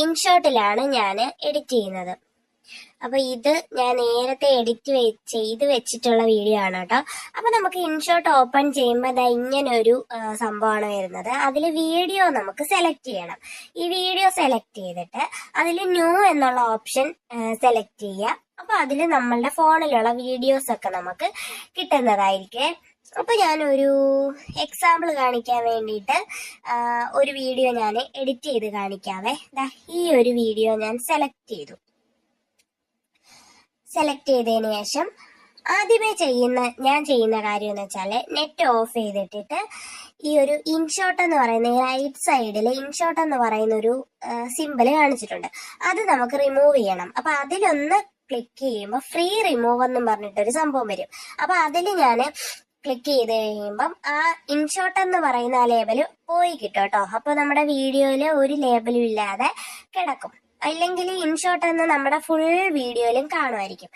ഇൻഷോട്ടിലാണ് ഞാൻ എഡിറ്റ് ചെയ്യുന്നത്. അപ്പൊ ഇത് ഞാൻ നേരത്തെ എഡിറ്റ് ചെയ്ത് വെച്ചിട്ടുള്ള വീഡിയോ ആണ് കേട്ടോ. അപ്പൊ നമുക്ക് ഇൻഷോട്ട് ഓപ്പൺ ചെയ്യുമ്പോൾ ദാ ഇങ്ങനെ ഒരു സംഭവമാണ് വരുന്നത്. അതിൽ വീഡിയോ നമുക്ക് സെലക്ട് ചെയ്യണം. ഈ വീഡിയോ സെലക്ട് ചെയ്തിട്ട് അതിൽ ന്യൂ എന്നുള്ള ഓപ്ഷൻ സെലക്ട് ചെയ്യുക. അപ്പൊ അതിൽ നമ്മളുടെ ഫോണിലുള്ള വീഡിയോസ് ഒക്കെ നമുക്ക് കിട്ടുന്നതായിരിക്കും. അപ്പൊ ഞാനൊരു എക്സാമ്പിൾ കാണിക്കാൻ വേണ്ടിയിട്ട് ഒരു വീഡിയോ ഞാൻ എഡിറ്റ് ചെയ്ത് കാണിക്കാവേ. ഈ ഒരു വീഡിയോ ഞാൻ സെലക്ട് ചെയ്തു. സെലക്ട് ചെയ്തതിന് ശേഷം ആദ്യമേ ഞാൻ ചെയ്യുന്ന കാര്യം എന്ന് വെച്ചാൽ നെറ്റ് ഓഫ് ചെയ്തിട്ടിട്ട് ഈ ഒരു ഇൻഷോട്ട് എന്ന് പറയുന്ന റൈറ്റ് സൈഡിൽ ഇൻഷോട്ട് എന്ന് പറയുന്ന ഒരു സിമ്പിൾ കാണിച്ചിട്ടുണ്ട്. അത് നമുക്ക് റിമൂവ് ചെയ്യണം. അപ്പൊ അതിലൊന്ന് ക്ലിക്ക് ചെയ്യുമ്പോൾ ഫ്രീ റിമൂവ് എന്നും പറഞ്ഞിട്ടൊരു സംഭവം വരും. അപ്പൊ അതിൽ ഞാൻ ക്ലിക്ക് ചെയ്ത് കഴിയുമ്പം ആ ഇൻഷോട്ട് എന്ന് പറയുന്ന ആ ലേബല് പോയി കിട്ടും കേട്ടോ. അപ്പൊ നമ്മുടെ വീഡിയോയില് ഒരു ലേബലും ഇല്ലാതെ കിടക്കും. അല്ലെങ്കിൽ ഇൻഷോട്ട് എന്ന് നമ്മുടെ ഫുൾ വീഡിയോയിലും കാണുമായിരിക്കും.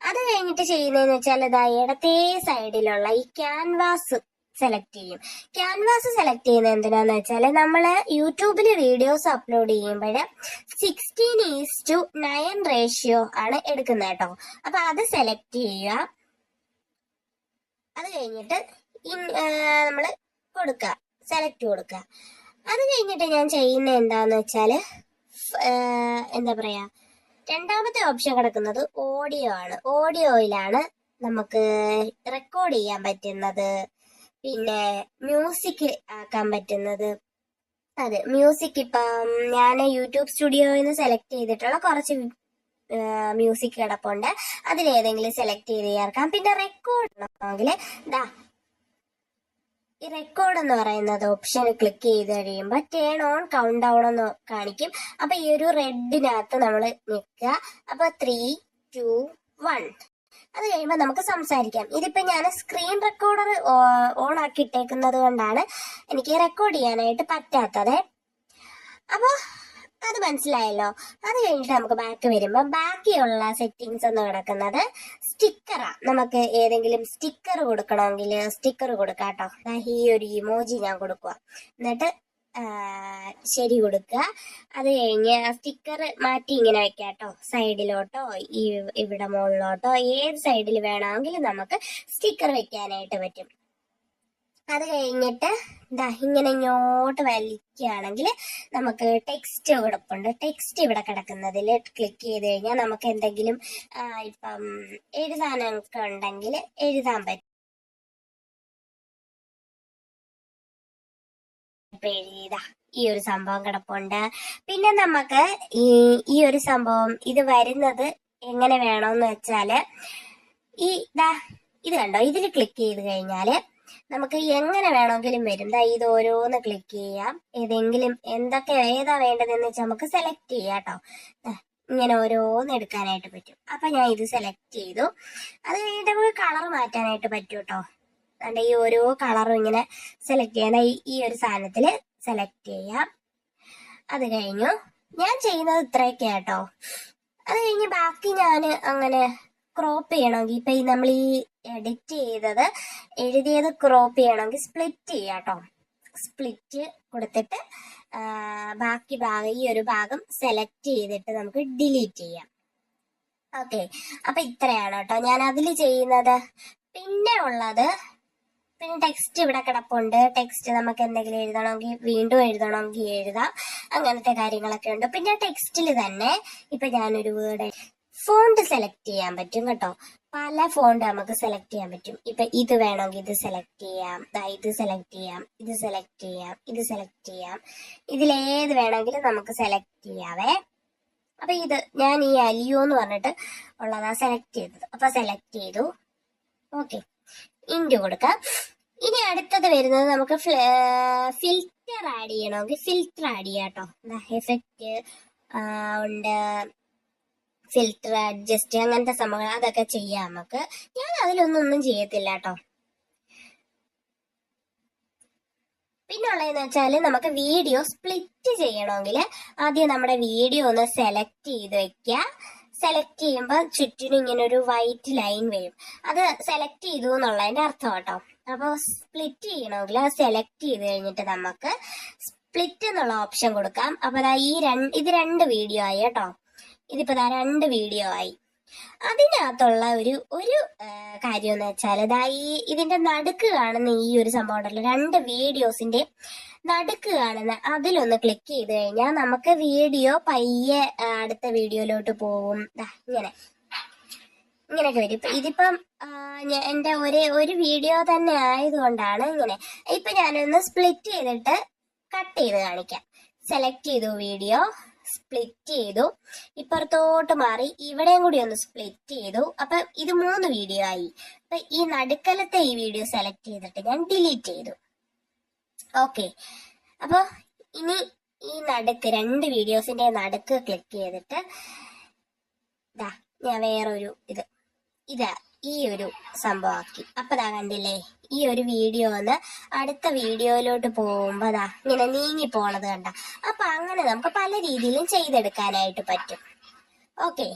അത് കഴിഞ്ഞിട്ട് ചെയ്യുന്നതെന്ന് വെച്ചാൽ ഇടത്തെ സൈഡിലുള്ള ഈ ക്യാൻവാസ് സെലക്ട് ചെയ്യും. ക്യാൻവാസ് സെലക്ട് ചെയ്യുന്നത് എന്തിനാന്ന് വെച്ചാൽ നമ്മള് യൂട്യൂബിൽ വീഡിയോസ് അപ്ലോഡ് ചെയ്യുമ്പോൾ 16:9 റേഷ്യോ ആണ് എടുക്കുന്നത് കേട്ടോ. അപ്പൊ അത് സെലക്ട് ചെയ്യുക. അത് കഴിഞ്ഞിട്ട് നമ്മൾ കൊടുക്കുക, സെലക്ട് കൊടുക്കുക. അത് കഴിഞ്ഞിട്ട് ഞാൻ ചെയ്യുന്ന എന്താന്ന് വെച്ചാല് എന്താ പറയാ, രണ്ടാമത്തെ ഓപ്ഷൻ കിടക്കുന്നത് ഓഡിയോ ആണ്. ഓഡിയോയിലാണ് നമുക്ക് റെക്കോർഡ് ചെയ്യാൻ പറ്റുന്നത്, പിന്നെ മ്യൂസിക് ആക്കാൻ പറ്റുന്നത്. അതെ, മ്യൂസിക് ഇപ്പം ഞാൻ യൂട്യൂബ് സ്റ്റുഡിയോയിൽ നിന്ന് സെലക്ട് ചെയ്തിട്ടുള്ള കുറച്ച് മ്യൂസിക് കിടപ്പുണ്ട്. അതിലേതെങ്കിലും സെലക്ട് ചെയ്ത് ചേർക്കാം. പിന്നെ റെക്കോർഡ് ആണെങ്കിൽ ഈ റെക്കോർഡ് എന്ന് പറയുന്നത് ഓപ്ഷൻ ക്ലിക്ക് ചെയ്ത് കഴിയുമ്പോൾ ടേൺ ഓൺ കൗണ്ട് ഡൗൺ എന്ന് കാണിക്കും. അപ്പൊ ഈ ഒരു റെഡിനകത്ത് നമ്മൾ നിൽക്കുക. അപ്പൊ 3, 2, 1 അത് കഴിയുമ്പോൾ നമുക്ക് സംസാരിക്കാം. ഇതിപ്പോ ഞാൻ സ്ക്രീൻ റെക്കോർഡർ ഓൺ ആക്കി ഇട്ടേക്കുന്നത് കൊണ്ടാണ് എനിക്ക് റെക്കോർഡ് ചെയ്യാനായിട്ട് പറ്റാത്തത്. അപ്പൊ അത് മനസ്സിലായല്ലോ. അത് കഴിഞ്ഞിട്ട് നമുക്ക് ബാക്ക് വരുമ്പോൾ ബാക്കിയുള്ള സെറ്റിങ്സ് എന്ന് കിടക്കുന്നത് സ്റ്റിക്കറാ. നമുക്ക് ഏതെങ്കിലും സ്റ്റിക്കർ കൊടുക്കണമെങ്കിൽ സ്റ്റിക്കർ കൊടുക്കാം കേട്ടോ. ഈ ഒരു ഇമോജി ഞാൻ കൊടുക്കുക, എന്നിട്ട് ശരി കൊടുക്കുക. അത് കഴിഞ്ഞ് സ്റ്റിക്കർ മാറ്റി ഇങ്ങനെ വെക്കാം കേട്ടോ. സൈഡിലോട്ടോ ഇവിടെ മുകളിലോട്ടോ ഏത് സൈഡിൽ വേണമെങ്കിലും നമുക്ക് സ്റ്റിക്കർ വെക്കാനായിട്ട് പറ്റും. അത് കഴിഞ്ഞിട്ട് ഇങ്ങനെ ഇങ്ങോട്ട് വലിക്കുകയാണെങ്കിൽ നമുക്ക് ടെക്സ്റ്റ് കിടപ്പുണ്ട്. ടെക്സ്റ്റ് ഇവിടെ കിടക്കുന്നതിൽ ക്ലിക്ക് ചെയ്ത് കഴിഞ്ഞാൽ നമുക്ക് എന്തെങ്കിലും ഇപ്പം എഴുതാനൊക്കെ ഉണ്ടെങ്കിൽ എഴുതാൻ പറ്റും. എഴുതിയതാ ഈ ഒരു സംഭവം കിടപ്പുണ്ട്. പിന്നെ നമുക്ക് ഈ ഒരു സംഭവം ഇത് വരുന്നത് എങ്ങനെ വേണമെന്ന് വെച്ചാല് ഇത് കണ്ടോ, ഇതിൽ ക്ലിക്ക് ചെയ്ത് കഴിഞ്ഞാല് നമുക്ക് എങ്ങനെ വേണമെങ്കിലും വരും. ഇത് ഓരോന്ന് ക്ലിക്ക് ചെയ്യാം. ഏതെങ്കിലും ഏതാ വേണ്ടതെന്ന് വെച്ചാൽ നമുക്ക് സെലക്ട് ചെയ്യാം കേട്ടോ. ഇങ്ങനെ ഓരോന്ന് എടുക്കാനായിട്ട് പറ്റും. അപ്പൊ ഞാൻ ഇത് സെലക്ട് ചെയ്തു. അത് കഴിഞ്ഞിട്ട് നമുക്ക് കളർ മാറ്റാനായിട്ട് പറ്റും കേട്ടോ. ഈ ഓരോ കളറും ഇങ്ങനെ സെലക്ട് ചെയ്യാൻ ഈ ഒരു സാധനത്തില് സെലക്ട് ചെയ്യാം. അത് കഴിഞ്ഞു. ഞാൻ ചെയ്യുന്നത് ഇത്രയൊക്കെ കേട്ടോ. അത് കഴിഞ്ഞ് ബാക്കി ഞാൻ അങ്ങനെ ക്രോപ്പ് ചെയ്യണമെങ്കിൽ ഇപ്പൊ നമ്മൾ ഈ എഡിറ്റ് ചെയ്തത് എഴുതിയത് ക്രോപ്പ് ചെയ്യണമെങ്കിൽ സ്പ്ലിറ്റ് ചെയ്യാം കേട്ടോ. സ്പ്ലിറ്റ് കൊടുത്തിട്ട് ബാക്കി ഭാഗം ഈ ഒരു ഭാഗം സെലക്ട് ചെയ്തിട്ട് നമുക്ക് ഡിലീറ്റ് ചെയ്യാം. ഓക്കെ, അപ്പൊ ഇത്രയാണ് കേട്ടോ ഞാൻ അതിൽ ചെയ്യുന്നത്. പിന്നെ ഉള്ളത് ടെക്സ്റ്റ് ഇവിടെ കിടപ്പുണ്ട്. ടെക്സ്റ്റ് നമുക്ക് എന്തെങ്കിലും എഴുതണമെങ്കിൽ വീണ്ടും എഴുതണമെങ്കിൽ എഴുതാം. അങ്ങനത്തെ കാര്യങ്ങളൊക്കെ ഉണ്ട്. പിന്നെ ടെക്സ്റ്റിൽ തന്നെ ഇപ്പൊ ഞാനൊരു വേർഡ് ഫോണ്ട് സെലക്ട് ചെയ്യാൻ പറ്റും കേട്ടോ. പല ഫോണ്ട് നമുക്ക് സെലക്ട് ചെയ്യാൻ പറ്റും. ഇപ്പൊ ഇത് വേണമെങ്കിൽ ഇത് സെലക്ട് ചെയ്യാം, ഇത് സെലക്ട് ചെയ്യാം, ഇത് സെലക്ട് ചെയ്യാം, ഇത് സെലക്ട് ചെയ്യാം. ഇതിലേത് വേണമെങ്കിലും നമുക്ക് സെലക്ട് ചെയ്യാവേ. അപ്പൊ ഇത് ഞാൻ ഈ അലിയോ എന്ന് പറഞ്ഞിട്ട് ഉള്ളതാ സെലക്ട് ചെയ്തത്. അപ്പൊ സെലക്ട് ചെയ്തു. ഓക്കെ, ഇൻഡു കൊടുക്കാം. ഇനി അടുത്തത് വരുന്നത് നമുക്ക് ഫിൽറ്റർ ആഡ് ചെയ്യണമെങ്കിൽ ഫിൽറ്റർ ആഡ് ചെയ്യാം കേട്ടോ. എഫക്റ്റ് ഉണ്ട്, ഫിൽറ്റർ, അഡ്ജസ്റ്റ്, അങ്ങനത്തെ സംഭവങ്ങൾ അതൊക്കെ ചെയ്യാം നമുക്ക്. ഞാൻ അതിലൊന്നും ചെയ്യത്തില്ല കേട്ടോ. പിന്നെ ഉള്ളതെന്ന് വെച്ചാല് നമുക്ക് വീഡിയോ സ്പ്ലിറ്റ് ചെയ്യണമെങ്കിൽ ആദ്യം നമ്മുടെ വീഡിയോ ഒന്ന് സെലക്ട് ചെയ്ത് വെക്കുക. സെലക്ട് ചെയ്യുമ്പോൾ ചുറ്റിനും ഇങ്ങനെ ഒരു വൈറ്റ് ലൈൻ വരും. അത് സെലക്ട് ചെയ്തു എന്നുള്ളതിന്റെ അർത്ഥം കേട്ടോ. അപ്പോൾ സ്പ്ലിറ്റ് ചെയ്യണമെങ്കിൽ അത് സെലക്ട് ചെയ്ത് കഴിഞ്ഞിട്ട് നമുക്ക് സ്പ്ലിറ്റ് എന്നുള്ള ഓപ്ഷൻ കൊടുക്കാം. അപ്പൊ ഇത് രണ്ട് വീഡിയോ ആയി കേട്ടോ. ഇതിപ്പോ രണ്ട് വീഡിയോ ആയി. അതിനകത്തുള്ള ഒരു കാര്യം എന്ന് വെച്ചാൽ ഇതിന്റെ നടുക്ക് കാണുന്ന ഈ ഒരു സംഭവം ഉണ്ടല്ലോ, രണ്ട് വീഡിയോസിന്റെ നടുക്ക് കാണുന്ന അതിലൊന്ന് ക്ലിക്ക് ചെയ്ത് കഴിഞ്ഞാൽ നമുക്ക് വീഡിയോ പയ്യെ അടുത്ത വീഡിയോയിലോട്ട് പോകും. ഇങ്ങനെയൊക്കെ വരും. ഇതിപ്പം എന്റെ ഒരു വീഡിയോ തന്നെ ആയതുകൊണ്ടാണ് ഇങ്ങനെ. ഇപ്പൊ ഞാനൊന്ന് സ്പ്ലിറ്റ് ചെയ്തിട്ട് കട്ട് ചെയ്ത് കാണിക്കാം. സെലക്ട് ചെയ്തു, വീഡിയോ സ്പ്ലിറ്റ് ചെയ്തു, ഇപ്പുറത്തോട്ട് മാറി ഇവിടെയും കൂടി ഒന്ന് സ്പ്ലിറ്റ് ചെയ്തു. അപ്പൊ ഇത് 3 വീഡിയോ ആയി. അപ്പൊ ഈ നടുക്കലത്തെ ഈ വീഡിയോ സെലക്ട് ചെയ്തിട്ട് ഞാൻ ഡിലീറ്റ് ചെയ്തു. ഓക്കെ, അപ്പൊ ഇനി ഈ നടുക്ക് 2 വീഡിയോസിന്റെ നടുക്ക് ക്ലിക്ക് ചെയ്തിട്ട് ഞാൻ വേറൊരു ഈ ഒരു സംഭവമാക്കി. അപ്പൊ കണ്ടില്ലേ, ഈ ഒരു വീഡിയോ ഒന്ന് അടുത്ത വീഡിയോയിലോട്ട് പോകുമ്പോ ഇങ്ങനെ നീങ്ങി പോണത് കണ്ട. അപ്പൊ അങ്ങനെ നമുക്ക് പല രീതിയിലും ചെയ്തെടുക്കാനായിട്ട് പറ്റും. ഓക്കെ,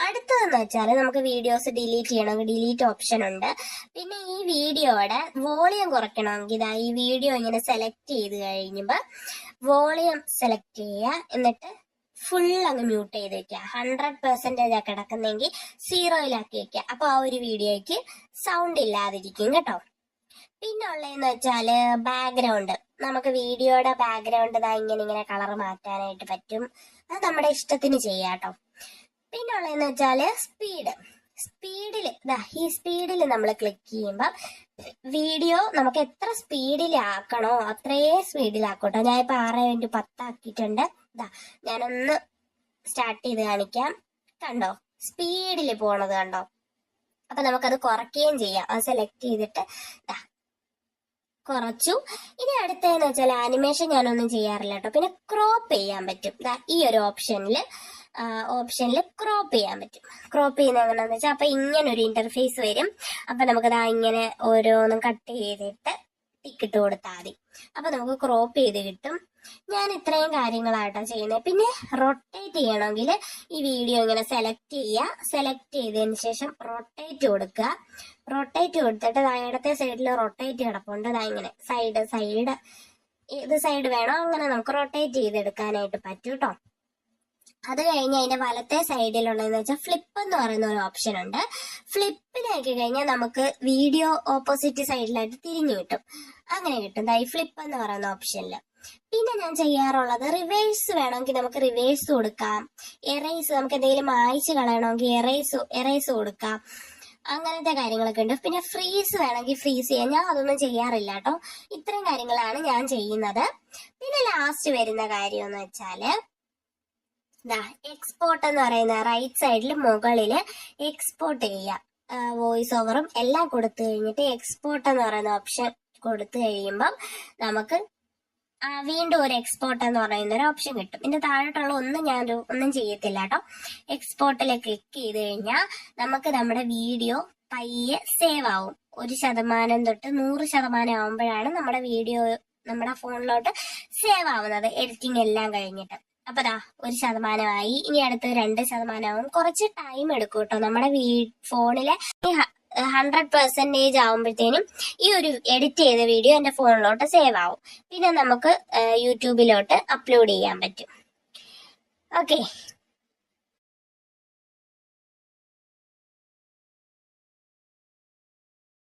അടുത്തതെന്ന് വെച്ചാൽ നമുക്ക് വീഡിയോസ് ഡിലീറ്റ് ചെയ്യണമെങ്കിൽ ഡിലീറ്റ് ഓപ്ഷൻ ഉണ്ട്. പിന്നെ ഈ വീഡിയോയുടെ വോളിയം കുറയ്ക്കണമെങ്കിൽ ഈ വീഡിയോ ഇങ്ങനെ സെലക്ട് ചെയ്ത് കഴിയുമ്പോൾ വോളിയം സെലക്ട് ചെയ്യുക, എന്നിട്ട് ഫുൾ അങ്ങ് മ്യൂട്ട് ചെയ്ത് വെക്കുക. 100% കിടക്കുന്നെങ്കിൽ 0-ലാക്കി വെക്കുക. അപ്പൊ ആ ഒരു വീഡിയോയ്ക്ക് സൗണ്ട് ഇല്ലാതിരിക്കും കേട്ടോ. പിന്നെ ഉള്ളതെന്ന് വെച്ചാല് ബാക്ക്ഗ്രൗണ്ട്. നമുക്ക് വീഡിയോയുടെ ബാക്ക്ഗ്രൗണ്ട് ഇങ്ങനെ കളർ മാറ്റാനായിട്ട് പറ്റും. അത് നമ്മുടെ ഇഷ്ടത്തിന് ചെയ്യാം കേട്ടോ. പിന്നെ ഉള്ളതെന്ന് വെച്ചാല് ഈ സ്പീഡിൽ നമ്മൾ ക്ലിക്ക് ചെയ്യുമ്പോൾ വീഡിയോ നമുക്ക് എത്ര സ്പീഡിലാക്കണോ അത്രയേ സ്പീഡിലാക്കട്ടോ. ഞാൻ ഇപ്പൊ 6:10 ആക്കിയിട്ടുണ്ട്. ഞാനൊന്ന് സ്റ്റാർട്ട് ചെയ്ത് കാണിക്കാം. കണ്ടോ, സ്പീഡിൽ പോണത് കണ്ടോ. അപ്പൊ നമുക്കത് കുറയ്ക്കുകയും ചെയ്യാം. അത് സെലക്ട് ചെയ്തിട്ട് കുറച്ചു. ഇനി അടുത്തതെന്ന് വെച്ചാൽ ആനിമേഷൻ ഞാനൊന്നും ചെയ്യാറില്ല കേട്ടോ. പിന്നെ ക്രോപ്പ് ചെയ്യാൻ പറ്റും. ഈ ഒരു ഓപ്ഷനിൽ ക്രോപ്പ് ചെയ്യാൻ പറ്റും. ക്രോപ്പ് ചെയ്യുന്ന എങ്ങനെയാന്ന് വെച്ചാൽ അപ്പൊ ഇങ്ങനെ ഒരു ഇന്റർഫേസ് വരും. അപ്പൊ നമുക്ക് ഇങ്ങനെ ഓരോന്നും കട്ട് ചെയ്തിട്ട് ടിക്കിട്ട് കൊടുത്താൽ മതി. അപ്പൊ നമുക്ക് ക്രോപ്പ് ചെയ്ത് കിട്ടും. ഞാൻ ഇത്രയും കാര്യങ്ങളായിട്ടോ ചെയ്യുന്നത്. പിന്നെ റൊട്ടേറ്റ് ചെയ്യണമെങ്കിൽ ഈ വീഡിയോ ഇങ്ങനെ സെലക്ട് ചെയ്തതിന് ശേഷം റൊട്ടേറ്റ് കൊടുക്കുക. റൊട്ടേറ്റ് കൊടുത്തിട്ട് ഇടത്തെ സൈഡിൽ റൊട്ടേറ്റ് കിടപ്പുണ്ട്. ഇങ്ങനെ ഏത് സൈഡ് വേണോ അങ്ങനെ നമുക്ക് റൊട്ടേറ്റ് ചെയ്തെടുക്കാനായിട്ട് പറ്റും കേട്ടോ. അത് കഴിഞ്ഞ് അതിന്റെ വലത്തെ സൈഡിലുള്ളതെന്ന് വെച്ചാൽ ഫ്ലിപ്പ് എന്ന് പറയുന്ന ഒരു ഓപ്ഷൻ ഉണ്ട്. ഫ്ലിപ്പിലാക്കി കഴിഞ്ഞാൽ നമുക്ക് വീഡിയോ ഓപ്പോസിറ്റ് സൈഡിലായിട്ട് തിരിഞ്ഞു കിട്ടും. അങ്ങനെ കിട്ടും ഈ ഫ്ലിപ്പ് എന്ന് പറയുന്ന ഓപ്ഷനിൽ. പിന്നെ ഞാൻ ചെയ്യാറുള്ളത് റിവേഴ്സ് വേണമെങ്കിൽ നമുക്ക് റിവേഴ്സ് കൊടുക്കാം. എറേസ് നമുക്ക് എന്തെങ്കിലും മായ്ച്ച് കളയണമെങ്കിൽ എറേസ് കൊടുക്കാം. അങ്ങനത്തെ കാര്യങ്ങളൊക്കെ ഉണ്ട്. പിന്നെ ഫ്രീസ് വേണമെങ്കിൽ ഫ്രീസ് ചെയ്യാം. ഞാൻ അതൊന്നും ചെയ്യാറില്ല കേട്ടോ. ഇത്രയും കാര്യങ്ങളാണ് ഞാൻ ചെയ്യുന്നത്. പിന്നെ ലാസ്റ്റ് വരുന്ന കാര്യം എന്ന് വെച്ചാല് എക്സ്പോർട്ട് എന്ന് പറയുന്ന റൈറ്റ് സൈഡിൽ മുകളില് എക്സ്പോർട്ട് ചെയ്യാം. വോയിസ് ഓവറും എല്ലാം കൊടുത്തു കഴിഞ്ഞിട്ട് എക്സ്പോർട്ട് എന്ന് പറയുന്ന ഓപ്ഷൻ കൊടുത്തു കഴിയുമ്പം നമുക്ക് വീണ്ടും ഒരു എക്സ്പോർട്ട് എന്ന് പറയുന്ന ഒരു ഓപ്ഷൻ കിട്ടും. ഇതിന്റെ താഴോട്ടുള്ള ഒന്നും ചെയ്യത്തില്ല കേട്ടോ. എക്സ്പോർട്ടിൽ ക്ലിക്ക് ചെയ്ത് കഴിഞ്ഞാൽ നമുക്ക് നമ്മുടെ വീഡിയോ പയ്യെ സേവ് ആവും. 1% തൊട്ട് 100% ആവുമ്പോഴാണ് നമ്മുടെ വീഡിയോ നമ്മുടെ ഫോണിലോട്ട് സേവ് ആവുന്നത്, എഡിറ്റിംഗ് എല്ലാം കഴിഞ്ഞിട്ട്. അപ്പൊ 1% ആയി. ഇനി അടുത്ത് 2% ആവും. കുറച്ച് ടൈം എടുക്കും കേട്ടോ. നമ്മുടെ ഫോണിലെ 100% ആവുമ്പോഴത്തേനും ഈ ഒരു എഡിറ്റ് ചെയ്ത വീഡിയോ എന്റെ ഫോണിലോട്ട് സേവ് ആവും. പിന്നെ നമുക്ക് യൂട്യൂബിലോട്ട് അപ്ലോഡ് ചെയ്യാൻ പറ്റും. ഓക്കെ,